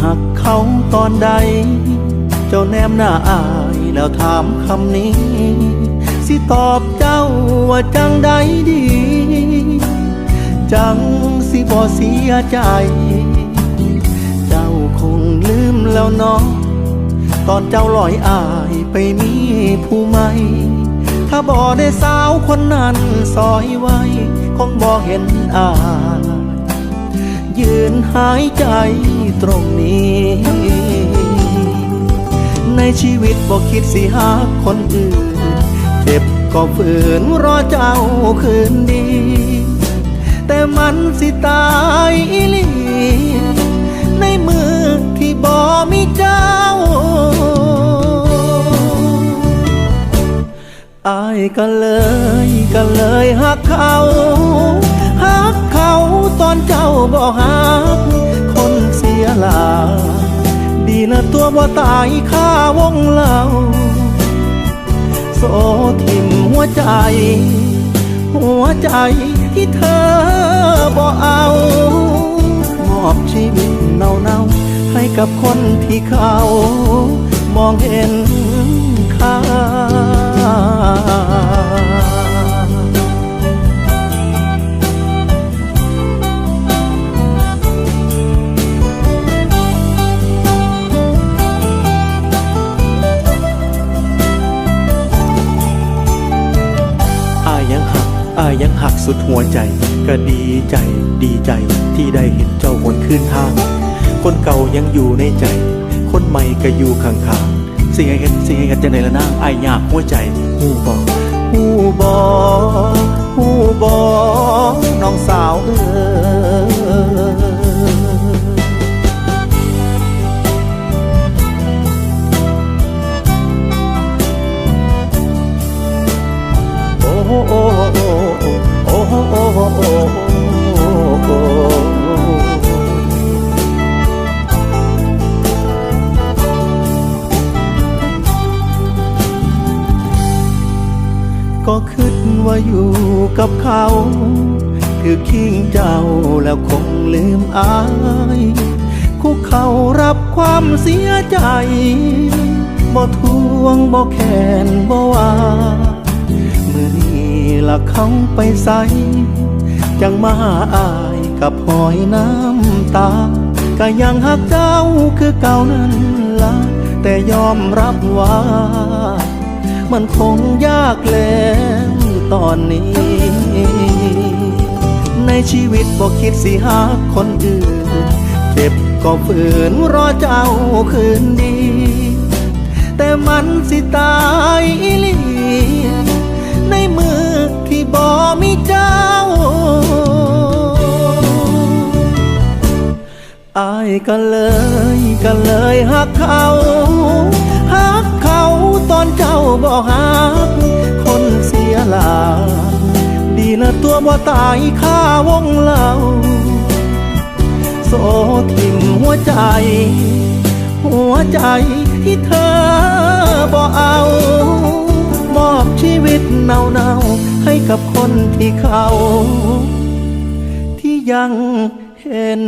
หักเขาตอนใดเจ้าแนมหน้าอายแล้วถามคำนี้สิตอบเจ้าว่าจังใดดีจังสิบ่เสียใจเจ้าคงลืมแล้วเนาะตอนเจ้าลอยอายไปมีผู้ใหม่ถ้าบ่ได้สาวคนนั้นซอยไว้คงบ่เห็นอายยืนหายใจตรงนี้ในชีวิตบ่คิดสิหาคนอื่นเจ็บก็ฝืนรอเจ้าคืนดีแต่มันสิตายอีหลีในมือที่บ่มีเจ้าอายก็เลยหักเขาตอนเจ้าบ่หักคนเสียหลาดีละตัวบ่ตายค่าวงเล่าโซทิ่มหัวใจที่เธอบ่เอามอบชีวิตเน่าให้กับคนที่เขามองเห็นค่ายังหักสุดหัวใจก็ดีใจที่ได้เห็นเจ้าวนคืนทางคนเก่ายังอยู่ในใจคนใหม่ก็อยู่ข้างๆสิ่งให้กันจะในละนางอายอยากหัวใจหูบอน้องสาวก็คิดว่าอยู่กับเขาคือคิงเจ้าแล้วคงลืมอายคุกเขารับความเสียใจบ่ทวงบ่แค้นบ่ว่ามื้อนี้ละเขาไปใส่จังมาอายกับหอยน้ำตาก็ยังหักเจ้าคือเก่านั้นล่ะแต่ยอมรับว่ามันคงยากแล้วตอนนี้ในชีวิตบ่คิดสิหาคนอื่นเจ็บก็ฝืนรอเจ้าคืนดีแต่มันสิตายอีหลีในมือที่บ่มีเจ้าอายก็เลยหักเขาตอนเจ้าบ่หักคนเสียหลาดีละตัวบ่ตายค่าวงเล่าโซทิ่มหัวใจที่เธอบ่เอามอบชีวิตเน่าให้กับคนที่เขาที่ยังเห็น